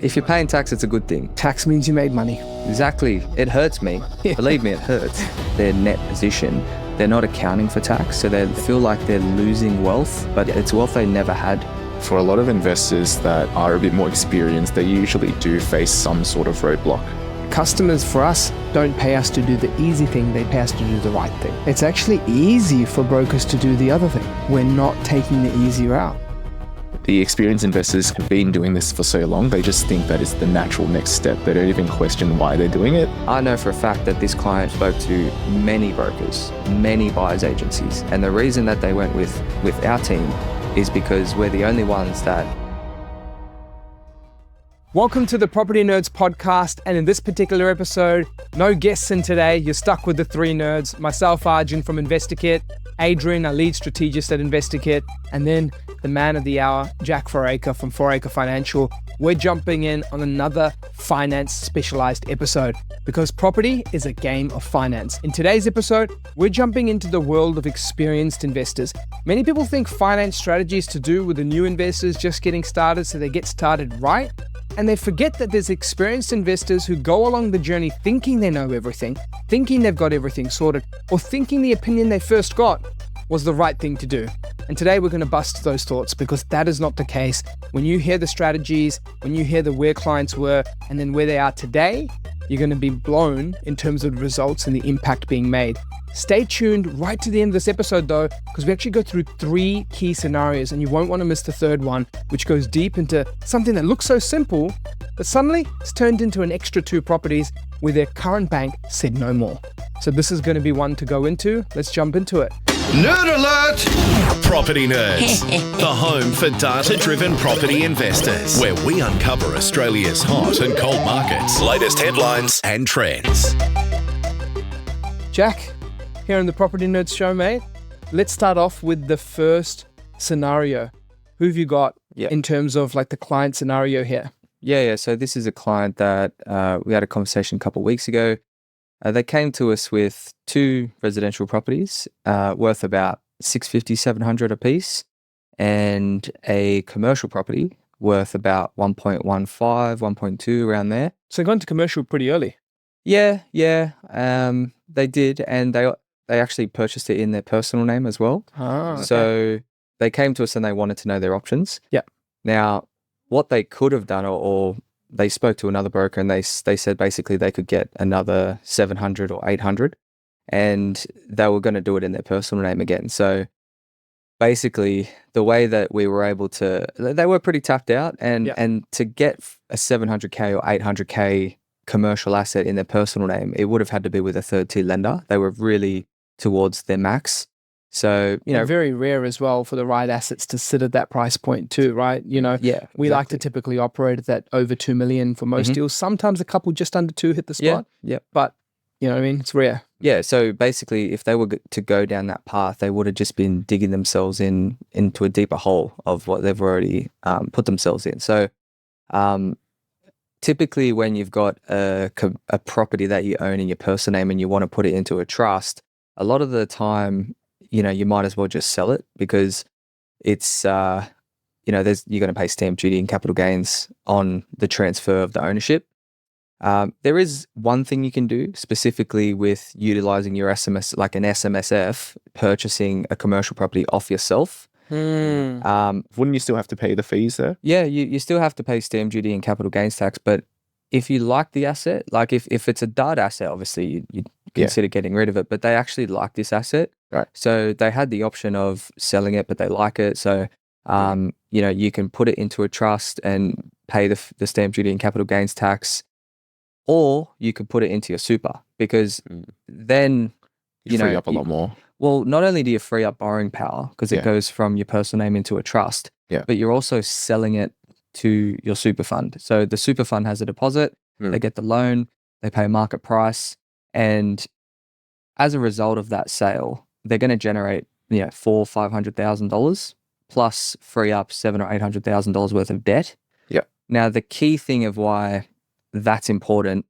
If you're paying tax, it's a good thing. Tax means you made money. Exactly. It hurts me. Believe me, it hurts. Their net position, they're not accounting for tax, so they feel like they're losing wealth, but it's wealth they never had. For a lot of investors that are a bit more experienced, they usually do face some sort of roadblock. Customers for us don't pay us to do the easy thing, they pay us to do the right thing. It's actually easy for brokers to do the other thing. We're not taking the easy route. The experienced investors have been doing this for so long, they just think that it's the natural next step. They don't even question why they're doing it. I know for a fact that this client spoke to many brokers, many buyers agencies, and the reason that they went with our team is because we're the only ones that... Welcome to the Property Nerds podcast, and in this particular episode, no guests in today. You're stuck with the three nerds, myself, Arjun from InvestorKit, Adrian, our lead strategist at InvestorKit, and then the man of the hour, Jack Foraker from Foraker Financial. We're jumping in on another finance specialized episode because property is a game of finance. In today's episode, we're jumping into the world of experienced investors. Many people think finance strategy is to do with the new investors just getting started, so they get started right. And they forget that there's experienced investors who go along the journey thinking they know everything, thinking they've got everything sorted, or thinking the opinion they first got was the right thing to do. And today we're going to bust those thoughts because that is not the case. When you hear the strategies, when you hear where clients were and then where they are today, you're going to be blown in terms of the results and the impact being made. Stay tuned right to the end of this episode though, because we actually go through three key scenarios and you won't want to miss the third one, which goes deep into something that looks so simple, but suddenly it's turned into an extra two properties where their current bank said no more. So this is going to be one to go into. Let's jump into it. Nerd alert! Property Nerds, the home for data-driven property investors, where we uncover Australia's hot and cold markets, latest headlines and trends. Jack, here on the Property Nerds show, mate. Let's start off with the first scenario. Who have you got in terms of like the client scenario here? Yeah. So this is a client that we had a conversation a couple of weeks ago. They came to us with two residential properties worth about $650, $700 a piece, and a commercial property worth about 1.15, 1.2 around there. So gone to commercial pretty early. Yeah. They did, and they actually purchased it in their personal name as well. Okay. So they came to us and they wanted to know their options. Yeah. Now, what they could have done, or they spoke to another broker and they said basically they could get another 700 or 800 and they were going to do it in their personal name again. So basically the way that we were able to, they were pretty tapped out and to get a 700K or 800K commercial asset in their personal name, it would have had to be with a third tier lender. They were really towards their max. So, very rare as well for the right assets to sit at that price point too, right? We like to typically operate at that over 2 million for most deals. Sometimes a couple just under 2 hit the spot. Yeah. But you know what I mean? It's rare. Yeah. So basically if they were to go down that path, they would have just been digging themselves into a deeper hole of what they've already put themselves in. So, typically when you've got a property that you own in your personal name and you want to put it into a trust, a lot of the time, you might as well just sell it because it's, you're going to pay stamp duty and capital gains on the transfer of the ownership. There is one thing you can do specifically with utilizing your SMS, like an SMSF, purchasing a commercial property off yourself. Wouldn't you still have to pay the fees there? Yeah, you still have to pay stamp duty and capital gains tax, but if you like the asset, like if it's a dud asset, obviously you consider getting rid of it, but they actually like this asset. Right. So they had the option of selling it, but they like it. So, you can put it into a trust and pay the stamp duty and capital gains tax, or you could put it into your super because then, you free up a lot more. Well, not only do you free up borrowing power because it goes from your personal name into a trust, but you're also selling it to your super fund. So the super fund has a deposit, they get the loan, they pay market price, and as a result of that sale, they're going to generate $400,000-$500,000 plus free up $700,000 or $800,000 worth of debt. Yeah. Now the key thing of why that's important,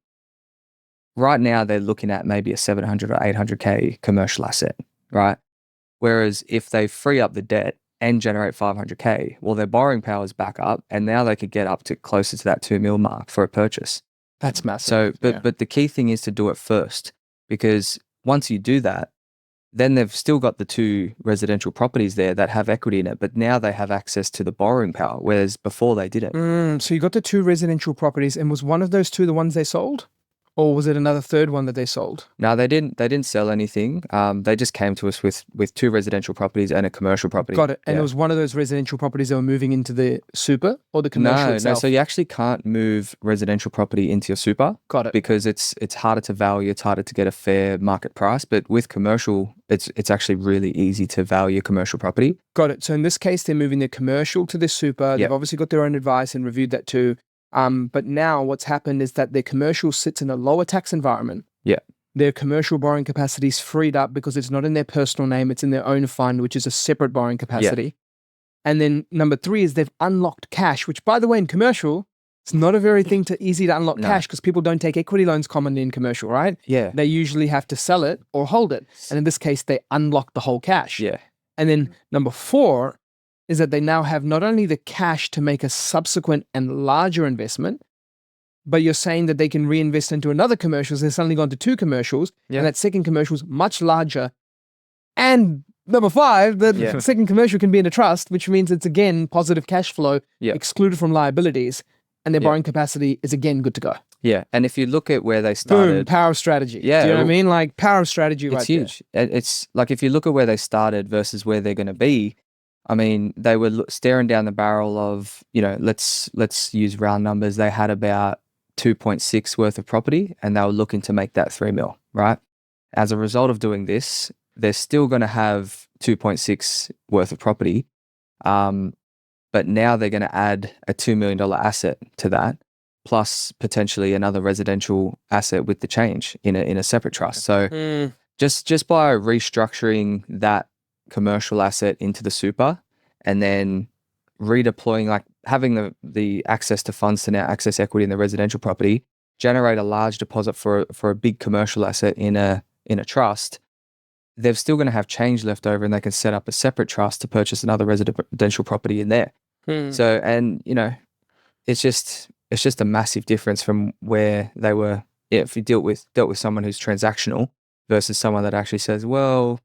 right now they're looking at maybe a 700 or 800K commercial asset, right? Whereas if they free up the debt and generate 500K. Well, their borrowing power is back up, and now they could get up to closer to that 2 mil mark for a purchase. That's massive. So, Yeah. but the key thing is to do it first, because once you do that, then they've still got the 2 residential properties there that have equity in it, but now they have access to the borrowing power, whereas before they didn't. So you got the 2 residential properties, and was one of those 2 the ones they sold? Or was it another third one that they sold? No, they didn't. They didn't sell anything. They just came to us with 2 residential properties and a commercial property. Got it. And Yeah. it was one of those residential properties that were moving into the super or the commercial No. itself? So you actually can't move residential property into your super Got it. because it's harder to value. It's harder to get a fair market price. But with commercial, it's actually really easy to value commercial property. Got it. So in this case, they're moving their commercial to this super. They've Yep. obviously got their own advice and reviewed that too. But now what's happened is that their commercial sits in a lower tax environment. Yeah. Their commercial borrowing capacity is freed up because it's not in their personal name, it's in their own fund, which is a separate borrowing capacity. And then number 3 is they've unlocked cash, which by the way, in commercial, it's not a very easy to unlock No. cash because people don't take equity loans commonly in commercial, right? Yeah. They usually have to sell it or hold it. And in this case, they unlock the whole cash. Yeah. And then number 4 is that they now have not only the cash to make a subsequent and larger investment, but you're saying that they can reinvest into another commercial. So they've suddenly gone to 2 commercials, Yeah. and that second commercial is much larger. And number 5, the Yeah. second commercial can be in a trust, which means it's again positive cash flow, Yeah. excluded from liabilities, and their Yeah. borrowing capacity is again good to go. Yeah. And if you look at where they Boom, started, power of strategy. Yeah, Do you know what I well, mean? Like power of strategy it's right there. huge. It's like if you look at where they started versus where they're going to be. I mean, they were staring down the barrel of, let's use round numbers. They had about 2.6 worth of property, and they were looking to make that 3 mil, right? As a result of doing this, they're still going to have 2.6 worth of property, but now they're going to add a $2 million asset to that, plus potentially another residential asset with the change in a separate trust. So just by restructuring that commercial asset into the super and then redeploying, like having the access to funds to now access equity in the residential property, generate a large deposit for a big commercial asset in a trust, they're still going to have change left over, and they can set up a separate trust to purchase another residential property in there. So, and it's just a massive difference from where they were. Yeah, if you dealt with someone who's transactional versus someone that actually says, well,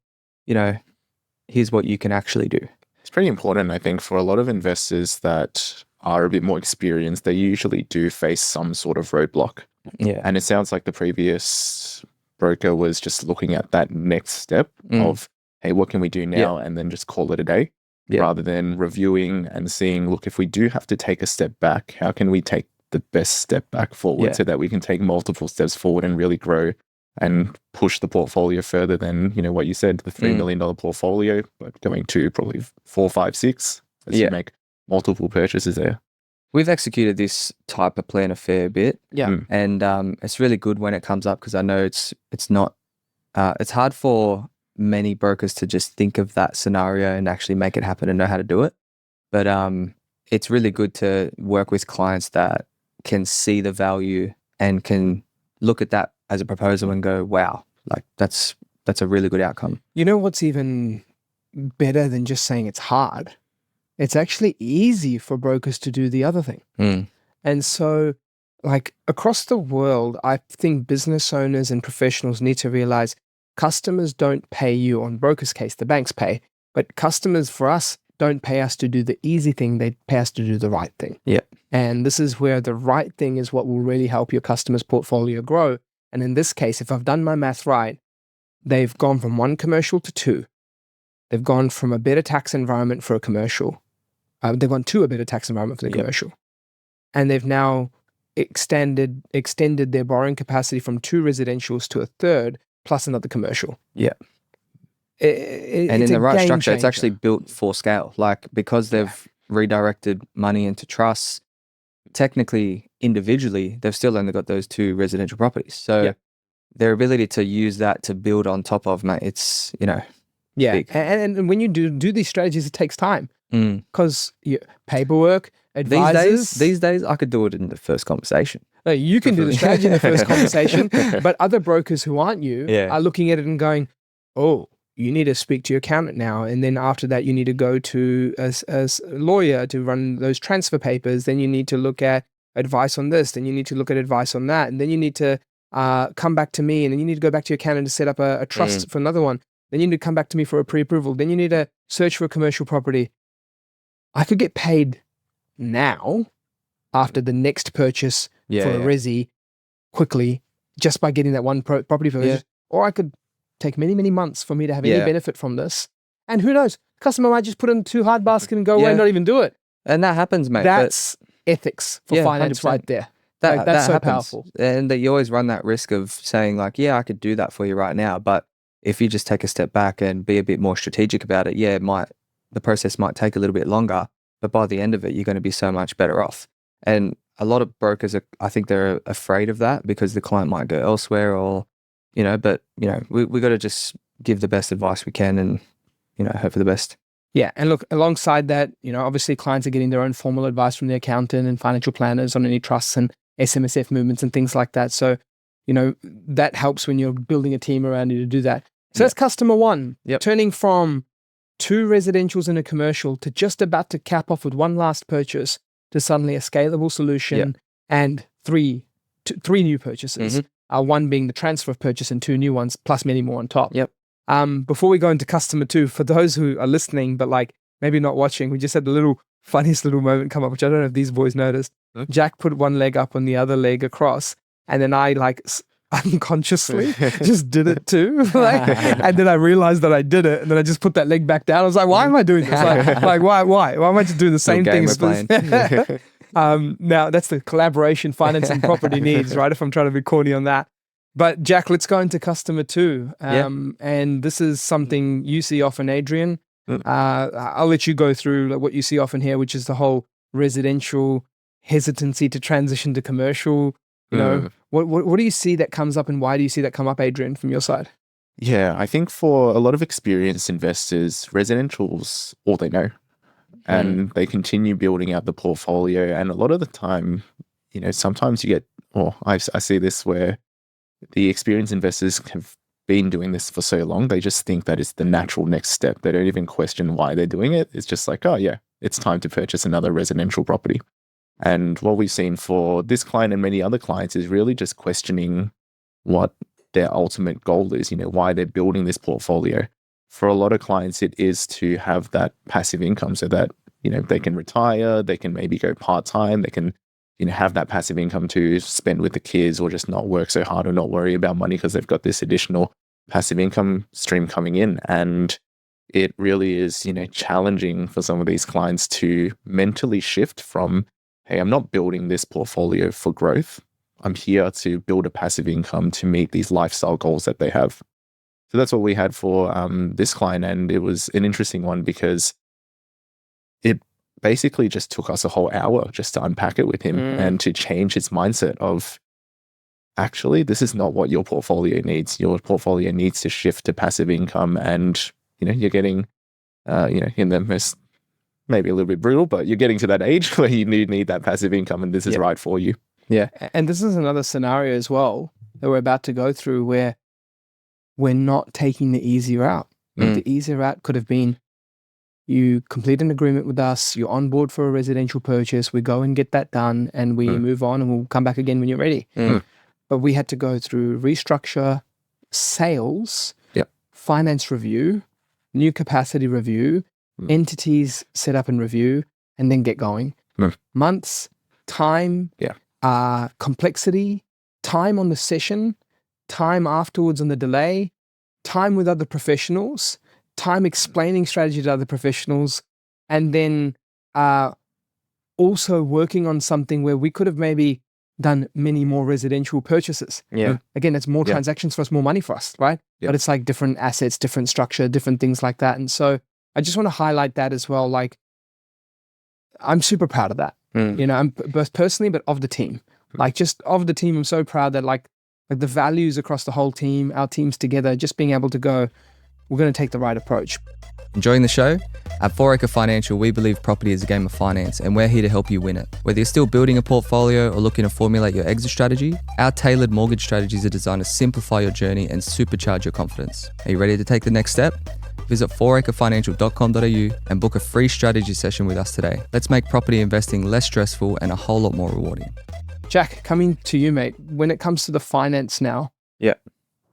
here's what you can actually do. It's pretty important, I think, for a lot of investors that are a bit more experienced. They usually do face some sort of roadblock. Yeah. And it sounds like the previous broker was just looking at that next step of, hey, what can we do now? And then just call it a day rather than reviewing and seeing, look, if we do have to take a step back, how can we take the best step back forward so that we can take multiple steps forward and really grow and push the portfolio further than, what you said, the $3 million portfolio, but going to probably 4, 5, 6 as you make multiple purchases there. We've executed this type of plan a fair bit. Yeah. And it's really good when it comes up because I know it's not, it's hard for many brokers to just think of that scenario and actually make it happen and know how to do it. But it's really good to work with clients that can see the value and can look at that as a proposal and go, wow, like that's a really good outcome. You know what's even better than just saying it's hard? It's actually easy for brokers to do the other thing. And so, like across the world, I think business owners and professionals need to realize customers don't pay you on broker's case, the banks pay, but customers for us don't pay us to do the easy thing, they pay us to do the right thing. Yeah. And this is where the right thing is what will really help your customer's portfolio grow. And in this case, if I've done my math right, they've gone from 1 commercial to 2. They've gone from a better tax environment for a commercial. They've gone to a better tax environment for the commercial. And they've now extended their borrowing capacity from 2 residentials to a third, plus another commercial. Yeah. It's And in the a right game structure, it's changer. actually built for scale. Like because they've redirected money into trusts, technically, individually, they've still only got those 2 residential properties. So their ability to use that to build on top of, mate, it's, big. And when you do these strategies, it takes time because paperwork, advisors. These days, I could do it in the first conversation. No, you can do the strategy in the first conversation, but other brokers who aren't you are looking at it and going, oh, you need to speak to your accountant now. And then after that, you need to go to a lawyer to run those transfer papers. Then you need to look at advice on this. Then you need to look at advice on that. And then you need to come back to me. And then you need to go back to your accountant to set up a trust for another one. Then you need to come back to me for a pre-approval. Then you need to search for a commercial property. I could get paid now after the next purchase for a Resi quickly just by getting that one property purchase. Or I could take many, many months for me to have any benefit from this. And who knows? Customer might just put in too hard basket and go away and not even do it. And that happens, mate. That's ethics for finance 100%. Right there. That's so happens. Powerful. And that you always run that risk of saying like, yeah, I could do that for you right now. But if you just take a step back and be a bit more strategic about it, the process might take a little bit longer, but by the end of it, you're going to be so much better off. And a lot of brokers I think they're afraid of that because the client might go elsewhere or, we got to just give the best advice we can and, hope for the best. Yeah. And look, alongside that, obviously clients are getting their own formal advice from the accountant and financial planners on any trusts and SMSF movements and things like that. So, that helps when you're building a team around you to do that. So that's customer one, turning from 2 residentials and a commercial to just about to cap off with one last purchase to suddenly a scalable solution and 3 new purchases. One being the transfer of purchase and 2 new ones, plus many more on top. Before we go into customer 2, for those who are listening, but like maybe not watching, we just had the funniest little moment come up, which I don't know if these boys noticed. Jack put one leg up on the other leg across, and then I unconsciously just did it too. And then I realized that I did it, and then I just put that leg back down. I was like, why am I doing this? Like why am I just doing the same things? Now that's the collaboration finance and property needs, right? If I'm trying to be corny on that. But Jack, let's go into customer 2. And this is something you see often, Adrian. I'll let you go through what you see often here, which is the whole residential hesitancy to transition to commercial. What do you see that comes up, and why do you see that come up, Adrian, from your side? Yeah, I think for a lot of experienced investors, residential's all they know. And they continue building out the portfolio. And a lot of the time, sometimes you get, I see this where the experienced investors have been doing this for so long, they just think that it's the natural next step. They don't even question why they're doing it. It's just like, oh yeah, it's time to purchase another residential property. And what we've seen for this client and many other clients is really just questioning what their ultimate goal is, why they're building this portfolio. For a lot of clients, it is to have that passive income so that, they can retire, they can maybe go part-time, they can, have that passive income to spend with the kids or just not work so hard or not worry about money because they've got this additional passive income stream coming in. And it really is, challenging for some of these clients to mentally shift from, hey, I'm not building this portfolio for growth. I'm here to build a passive income to meet these lifestyle goals that they have. So that's what we had for this client. And it was an interesting one because it basically just took us a whole hour just to unpack it with him and to change his mindset of, actually, this is not what your portfolio needs. Your portfolio needs to shift to passive income. And, you're getting, in the most, maybe a little bit brutal, but you're getting to that age where you need that passive income and this is right for you. Yeah. And this is another scenario as well that we're about to go through where we're not taking the easy route. The easy route could have been you complete an agreement with us, you're on board for a residential purchase, we go and get that done and we move on and we'll come back again when you're ready. But we had to go through restructure, sales, finance review, new capacity review, entities set up and review, and then get going. Months, time, complexity, time on the session, time afterwards on the delay, time with other professionals, time explaining strategy to other professionals, and then also working on something where we could have maybe done many more residential purchases. Again, it's more transactions for us, more money for us, right? But it's like different assets, different structure, different things like that. And so I just want to highlight that as well. Like, I'm super proud of that. I'm both personally, but of the team. Like, just of the team, I'm so proud that like the values across the whole team, our teams together, just being able to go, we're going to take the right approach. Enjoying the show? At 4Acre Financial, we believe property is a game of finance, and we're here to help you win it. Whether you're still building a portfolio or looking to formulate your exit strategy, our tailored mortgage strategies are designed to simplify your journey and supercharge your confidence. Are you ready to take the next step? Visit 4acrefinancial.com.au and book a free strategy session with us today. Let's make property investing less stressful and a whole lot more rewarding. Jack, coming to you, mate. When it comes to the finance now,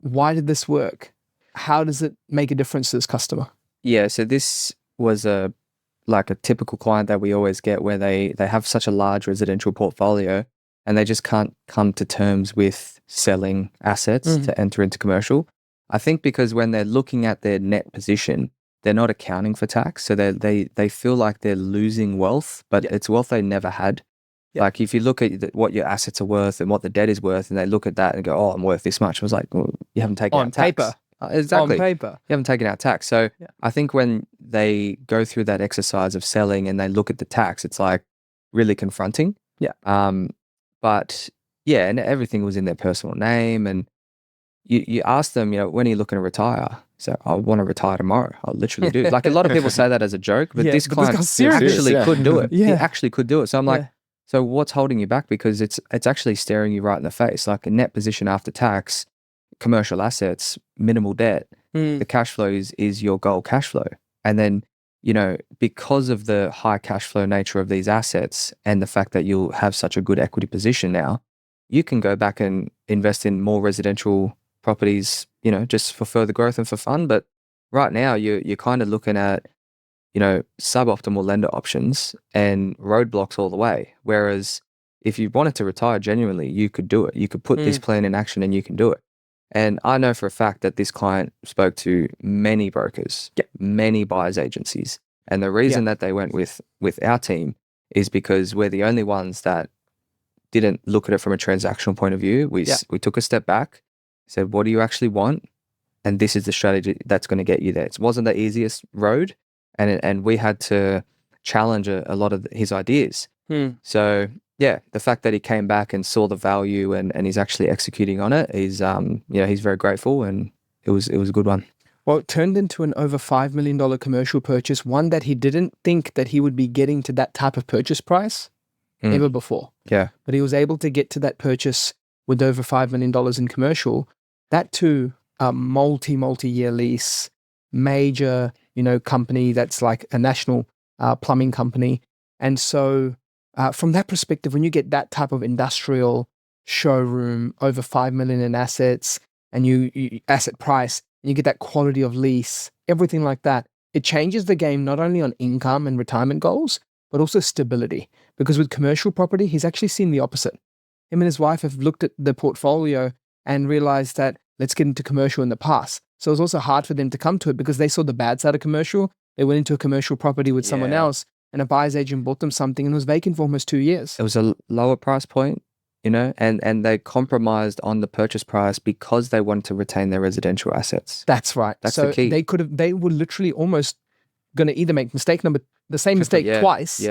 why did this work? How does it make a difference to this customer? Yeah, so this was a typical client that we always get, where they have such a large residential portfolio and they just can't come to terms with selling assets to enter into commercial. I think because when they're looking at their net position, they're not accounting for tax, so they feel like they're losing wealth, but it's wealth they never had. Like if you look at what your assets are worth and what the debt is worth, and they look at that and go, "Oh, I'm worth this much," I was like, well, you haven't taken out tax. Paper. Exactly. On paper. You haven't taken out tax. So I think when they go through that exercise of selling and they look at the tax, it's like really confronting. But yeah, and everything was in their personal name. And you ask them, when are you looking to retire? So I want to retire tomorrow. I literally do. Like a lot of people say that as a joke, but this client actually could do it. He actually could do it. So I'm like, so what's holding you back? Because it's actually staring you right in the face. Like a net position after tax, commercial assets, minimal debt, the cash flow is your goal cash flow. And then, because of the high cash flow nature of these assets and the fact that you'll have such a good equity position now, you can go back and invest in more residential properties, just for further growth and for fun. But right now you're kind of looking at, suboptimal lender options and roadblocks all the way. Whereas if you wanted to retire genuinely, you could do it. You could put this plan in action and you can do it. And I know for a fact that this client spoke to many brokers, many buyers agencies. And the reason that they went with our team is because we're the only ones that didn't look at it from a transactional point of view. We took a step back, said, what do you actually want? And this is the strategy that's going to get you there. It wasn't the easiest road. And we had to challenge a lot of his ideas. So the fact that he came back and saw the value and he's actually executing on it is, he's very grateful, and it was a good one. Well, it turned into an over $5 million commercial purchase, one that he didn't think that he would be getting to that type of purchase price ever before. Yeah. But he was able to get to that purchase with over $5 million in commercial, that too, a multi-year lease, major, company that's like a national plumbing company. And so from that perspective, when you get that type of industrial showroom, over $5 million in assets, and you asset price, and you get that quality of lease, everything like that, it changes the game not only on income and retirement goals, but also stability. Because with commercial property, he's actually seen the opposite. Him and his wife have looked at the portfolio and realized that let's get into commercial in the past. So it was also hard for them to come to it because they saw the bad side of commercial. They went into a commercial property with someone else, and a buyer's agent bought them something and it was vacant for almost 2 years. It was a lower price point, and they compromised on the purchase price because they wanted to retain their residential assets. That's right. That's so the key. They were literally almost going to either make the same mistake twice,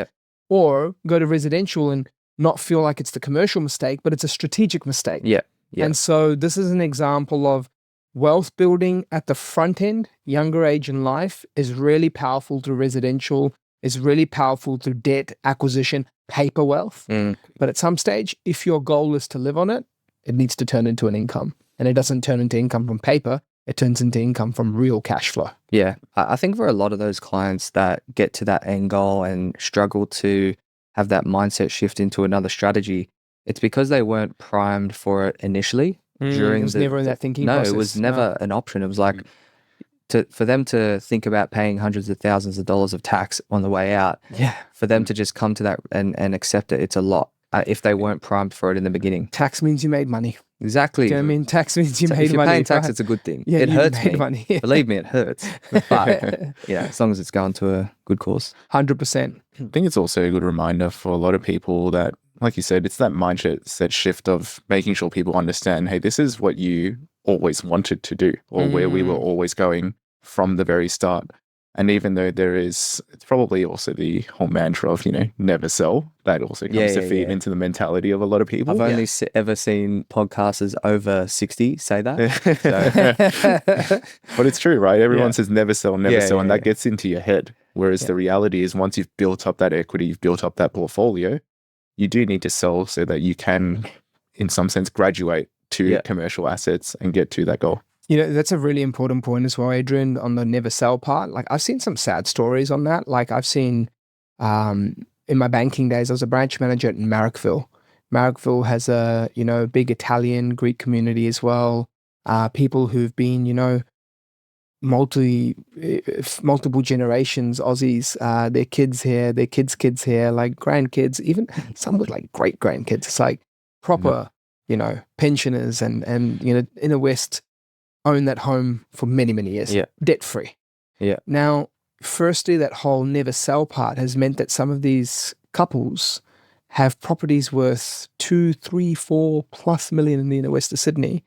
or go to residential and not feel like it's the commercial mistake, but it's a strategic mistake. Yeah. And so this is an example of wealth building at the front end, younger age in life, is really powerful through residential, is really powerful through debt acquisition, paper wealth. But at some stage, if your goal is to live on it, it needs to turn into an income. And it doesn't turn into income from paper, it turns into income from real cash flow. Yeah. I think for a lot of those clients that get to that end goal and struggle to have that mindset shift into another strategy, it's because they weren't primed for it initially. It was never in that thinking process. No, it was never an option. It was like for them to think about paying hundreds of thousands of dollars of tax on the way out. Yeah. For them to just come to that and accept it, it's a lot if they weren't primed for it in the beginning. Tax means you made money. Exactly. Do you know what I mean? Tax means you made money. If you're paying tax, it's a good thing. Yeah, it hurts made me. Money. Believe me, it hurts. But as long as it's going to a good cause. 100%. I think it's also a good reminder for a lot of people that, like you said, it's that mindset shift of making sure people understand, hey, this is what you always wanted to do, or where we were always going from the very start. And even though it's probably also the whole mantra of, never sell, that also comes to feed into the mentality of a lot of people. I've only ever seen podcasters over 60 say that. But it's true, right? Everyone says never sell, and that gets into your head. Whereas the reality is, once you've built up that equity, you've built up that portfolio, you do need to sell so that you can, in some sense, graduate to commercial assets and get to that goal. That's a really important point as well, Adrian, on the never sell part. Like, I've seen some sad stories on that. Like, I've seen, in my banking days, I was a branch manager in Marrickville. Marrickville has a, big Italian, Greek community as well. People who've been, multiple generations, Aussies, their kids here, their kids here, like grandkids, even some with like great grandkids. It's like proper, pensioners and inner West own that home for many, many years, debt free. Yeah. Now, firstly, that whole never sell part has meant that some of these couples have properties worth 2, 3, 4+ million in the inner West of Sydney,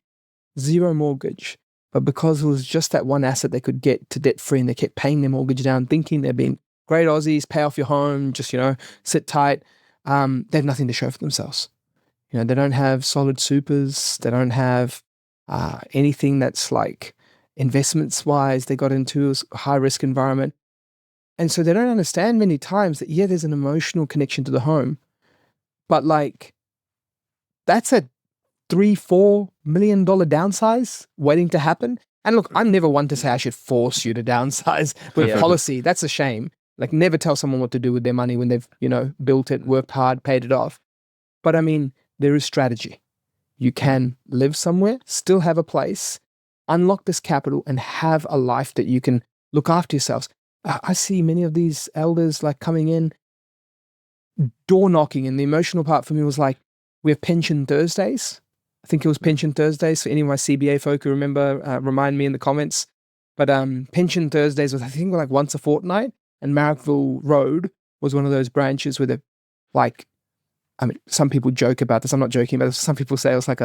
zero mortgage. But because it was just that one asset they could get to debt free, and they kept paying their mortgage down, thinking they're being great Aussies, pay off your home, just, sit tight. They have nothing to show for themselves. They don't have solid supers. They don't have anything that's like investments wise. They got into a high risk environment. And so they don't understand many times that, there's an emotional connection to the home, but like that's a $3-4 million downsize waiting to happen. And look, I'm never one to say I should force you to downsize with policy. That's a shame. Like, never tell someone what to do with their money when they've, built it, worked hard, paid it off. But I mean, there is strategy. You can live somewhere, still have a place, unlock this capital, and have a life that you can look after yourselves. I see many of these elders like coming in, door knocking, and the emotional part for me was like, we have pension Thursdays. I think it was pension Thursdays. For any of my CBA folk who remember, remind me in the comments. But pension Thursdays was, I think, like once a fortnight. And Marrickville Road was one of those branches where some people joke about this. I'm not joking about this. Some people say it was like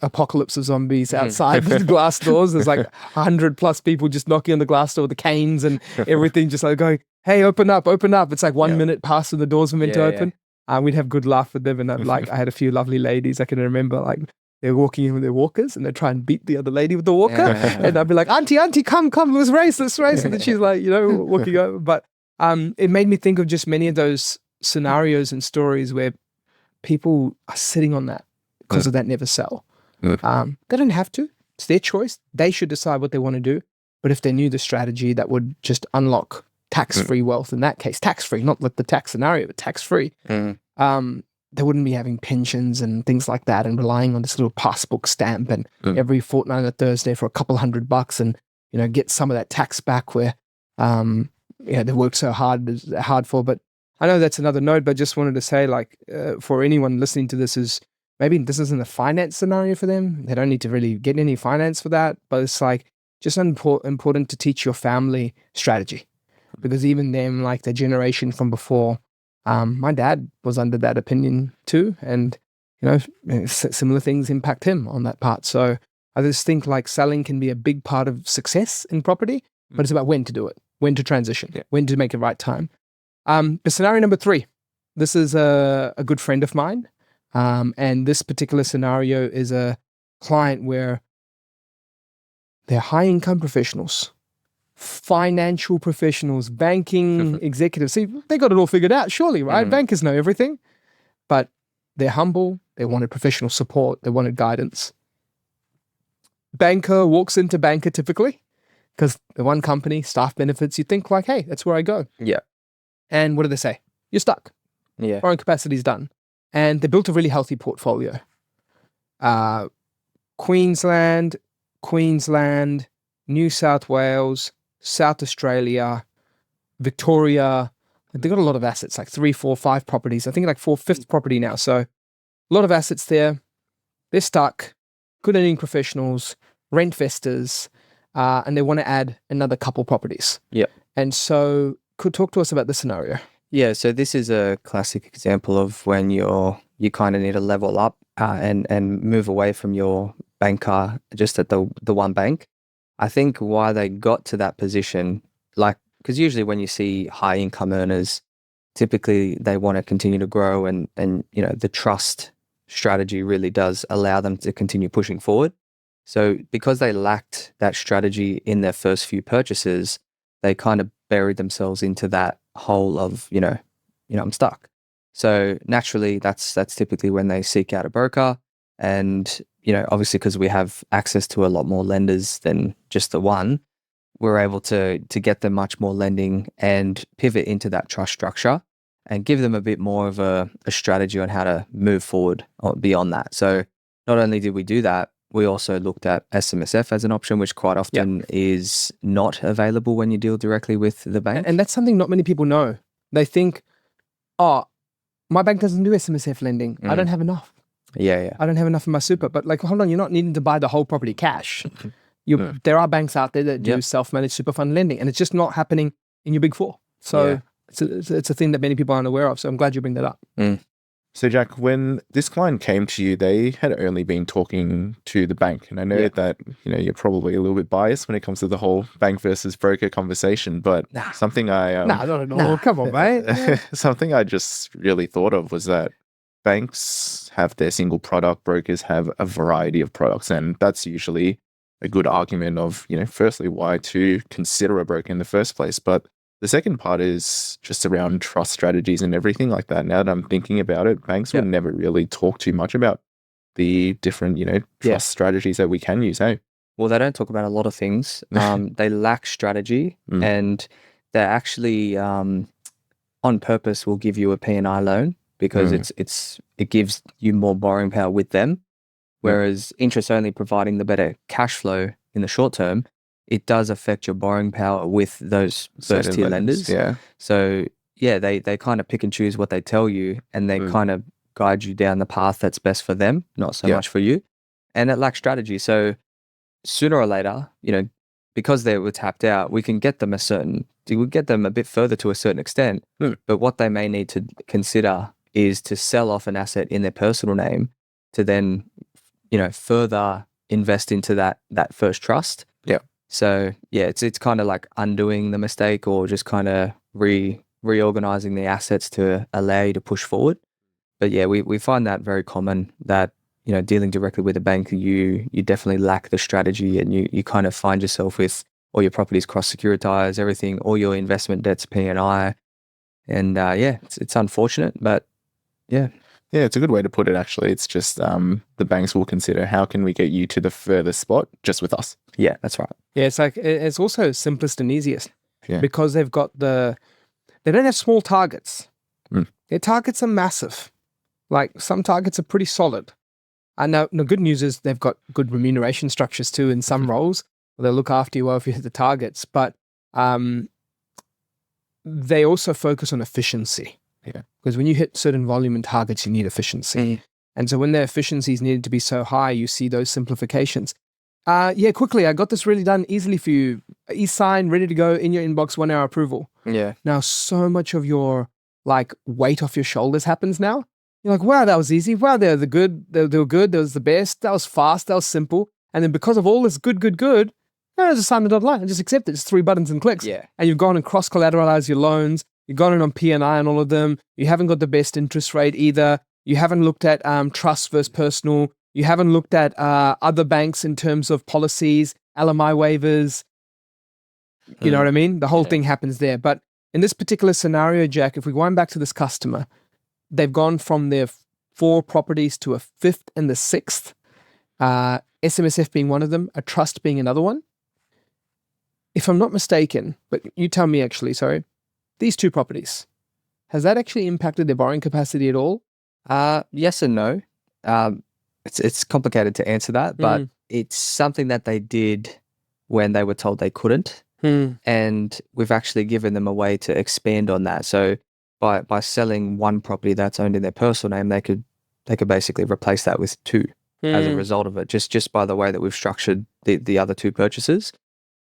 apocalypse of zombies outside the glass doors. There's like 100+ people just knocking on the glass door with the canes and everything, just like going, hey, open up, open up. It's like 1 minute past when the doors were meant to open. We'd have good laugh with them. And I had a few lovely ladies I can remember, like, they're walking in with their walkers and they try and beat the other lady with the walker. And I'd be like, auntie, come, let's race. And then she's like, walking over. But it made me think of just many of those scenarios and stories where people are sitting on that because of that never sell. They don't have to. It's their choice. They should decide what they want to do. But if they knew the strategy that would just unlock tax-free wealth, in that case, tax-free, not like the tax scenario, but tax-free, they wouldn't be having pensions and things like that and relying on this little passbook stamp and every fortnight on a Thursday for a couple $100 and, get some of that tax back where, they worked so hard for. But I know that's another note, but just wanted to say, like, for anyone listening to this, is maybe this isn't a finance scenario for them. They don't need to really get any finance for that, but it's like just important to teach your family strategy, because even them, like the generation from before, my dad was under that opinion too, and similar things impact him on that part. So I just think like selling can be a big part of success in property, but it's about when to do it, when to transition, when to make it right time. But scenario number 3, this is a good friend of mine. And this particular scenario is a client where they're high income professionals, financial professionals, banking executives. See, they got it all figured out, surely, right? Bankers know everything, but they're humble. They wanted professional support. They wanted guidance. Banker walks into banker typically because the one company, staff benefits, you think like, hey, that's where I go. Yeah. And what do they say? You're stuck. Yeah. Borrowing capacity's done. And they built a really healthy portfolio. Queensland, New South Wales, South Australia, Victoria. They've got a lot of assets, like 3, 4, 5 properties. I think like 5th property now. So a lot of assets there. They're stuck. Good earning professionals, rent investors, and they want to add another couple properties. Yeah. And so could talk to us about this scenario. Yeah, so this is a classic example of when you kind of need to level up and move away from your banker just at the one bank. I think why they got to that position, like because usually when you see high income earners, typically they want to continue to grow, and the trust strategy really does allow them to continue pushing forward. So because they lacked that strategy in their first few purchases, they kind of buried themselves into that hole of, I'm stuck. So naturally, that's typically when they seek out a broker. And, obviously because we have access to a lot more lenders than just the one, we're able to get them much more lending and pivot into that trust structure and give them a bit more of a strategy on how to move forward beyond that. So not only did we do that, we also looked at SMSF as an option, which quite often is not available when you deal directly with the bank. And that's something not many people know. They think, oh, my bank doesn't do SMSF lending. I don't have enough. Yeah. I don't have enough in my super. But hold on, you're not needing to buy the whole property cash. There are banks out there that do self-managed super fund lending, and it's just not happening in your big four. So it's a thing that many people aren't aware of. So I'm glad you bring that up. So Jack, when this client came to you, they had only been talking to the bank. And I know that, you're probably a little bit biased when it comes to the whole bank versus broker conversation, but something I... not at all. Come on, mate. Something I just really thought of was that banks have their single product, brokers have a variety of products. And that's usually a good argument of, firstly, why to consider a broker in the first place. But the second part is just around trust strategies and everything like that. Now that I'm thinking about it, banks would never really talk too much about the different, trust strategies that we can use, hey? Well, they don't talk about a lot of things. They lack strategy, and they actually, on purpose, will give you a P&I loan because it gives you more borrowing power with them. Whereas interest only providing the better cash flow in the short term, it does affect your borrowing power with those first tier lenders. Yeah. So they kind of pick and choose what they tell you, and they kind of guide you down the path that's best for them, not so much for you. And it lacks strategy. So sooner or later, because they were tapped out, we can get them a bit further to a certain extent. But what they may need to consider is to sell off an asset in their personal name to then, further invest into that first trust. Yeah. So it's kind of like undoing the mistake, or just kind of reorganizing the assets to allow you to push forward. But we find that very common, that dealing directly with a bank, you definitely lack the strategy, and you kind of find yourself with all your properties cross securitized, everything, all your investment debts P&I, and it's unfortunate, but yeah. Yeah, it's a good way to put it, actually. It's just the banks will consider, how can we get you to the furthest spot just with us? Yeah, that's right. Yeah, it's like, it's also simplest and easiest because they don't have small targets. Their targets are massive. Like, some targets are pretty solid. And now the good news is they've got good remuneration structures too in some roles. They'll look after you well if you hit the targets, but they also focus on efficiency. Yeah. Because when you hit certain volume and targets, you need efficiency. And so when their efficiencies needed to be so high, you see those simplifications. Quickly, I got this really done easily for you. E-sign, ready to go, in your inbox, 1 hour approval. Yeah. Now, so much of your weight off your shoulders happens now. You're like, wow, that was easy. Wow, they were good. They were good. That was the best. That was fast. That was simple. And then because of all this good, just sign the dotted line and just accept it. Just 3 buttons and clicks. Yeah. And you've gone and cross-collateralized your loans. You've gone in on P&I on all of them. You haven't got the best interest rate either. You haven't looked at trust versus personal. You haven't looked at other banks in terms of policies, LMI waivers. You know what I mean? The whole thing happens there. But in this particular scenario, Jack, if we wind back to this customer, they've gone from their 4 properties to a 5th and the 6th, SMSF being one of them, a trust being another one. If I'm not mistaken, but you tell me actually, sorry, these 2 properties, has that actually impacted their borrowing capacity at all? Yes and no. It's complicated to answer that, but it's something that they did when they were told they couldn't. And we've actually given them a way to expand on that. So by selling one property that's owned in their personal name, they could basically replace that with 2 as a result of it, just by the way that we've structured the other 2 purchases.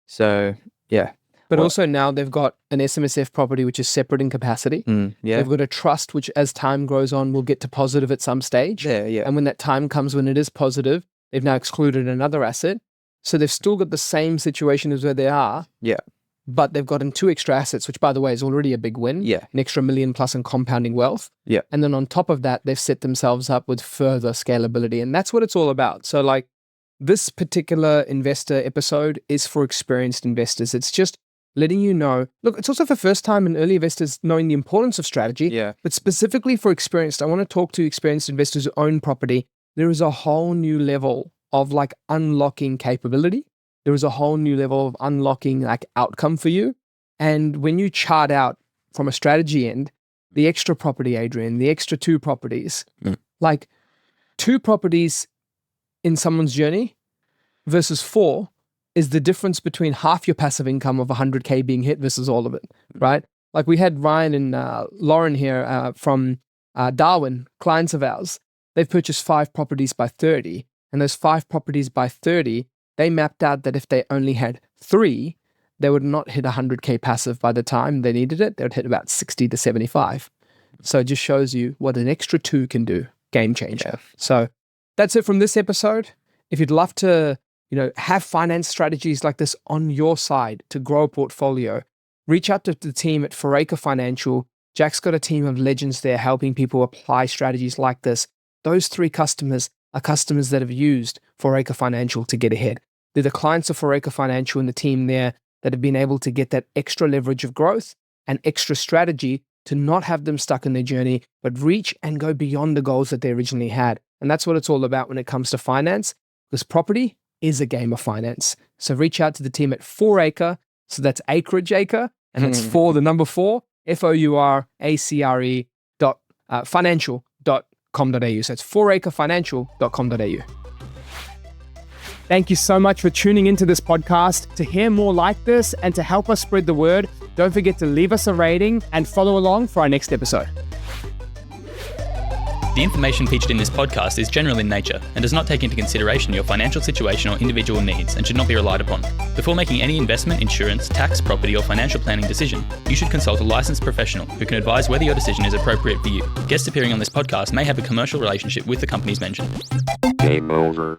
So yeah. But also now they've got an SMSF property which is separate in capacity. They've got a trust which, as time grows on, will get to positive at some stage. Yeah. And when that time comes when it is positive, they've now excluded another asset. So they've still got the same situation as where they are. Yeah. but they've gotten 2 extra assets, which by the way is already a big win. Yeah. An extra $1 million plus in compounding wealth. Yeah. And then on top of that, they've set themselves up with further scalability. And that's what it's all about. So like this particular investor episode is for experienced investors. It's just letting you know, look, it's also for first time and early investors knowing the importance of strategy. Yeah. But specifically for experienced, I want to talk to experienced investors who own property. There is a whole new level of like unlocking capability. There is a whole new level of unlocking like outcome for you. And when you chart out from a strategy end, the extra property, Adrian, the extra 2 properties, like 2 properties in someone's journey versus 4 is the difference between half your passive income of 100K being hit versus all of it, right? Like we had Ryan and Lauren here from Darwin, clients of ours. They've purchased 5 properties by 30. And those 5 properties by 30, they mapped out that if they only had 3, they would not hit 100K passive by the time they needed it. They would hit about 60 to 75. So it just shows you what an extra 2 can do. Game changer. Yeah. So that's it from this episode. If you'd love to, have finance strategies like this on your side to grow a portfolio, reach out to the team at Foraker Financial. Jack's got a team of legends there helping people apply strategies like this. Those 3 customers are customers that have used Foraker Financial to get ahead. They're the clients of Foraker Financial and the team there that have been able to get that extra leverage of growth and extra strategy to not have them stuck in their journey, but reach and go beyond the goals that they originally had. And that's what it's all about when it comes to finance, because property is a game of finance. So reach out to the team at 4Acre. So that's acreage acre, and it's 4, the number 4, FOURACRE financial.com.au. So it's 4acrefinancial.com.au. Thank you so much for tuning into this podcast. To hear more like this and to help us spread the word, don't forget to leave us a rating and follow along for our next episode. The information featured in this podcast is general in nature and does not take into consideration your financial situation or individual needs and should not be relied upon. Before making any investment, insurance, tax, property, or financial planning decision, you should consult a licensed professional who can advise whether your decision is appropriate for you. Guests appearing on this podcast may have a commercial relationship with the companies mentioned. Game over.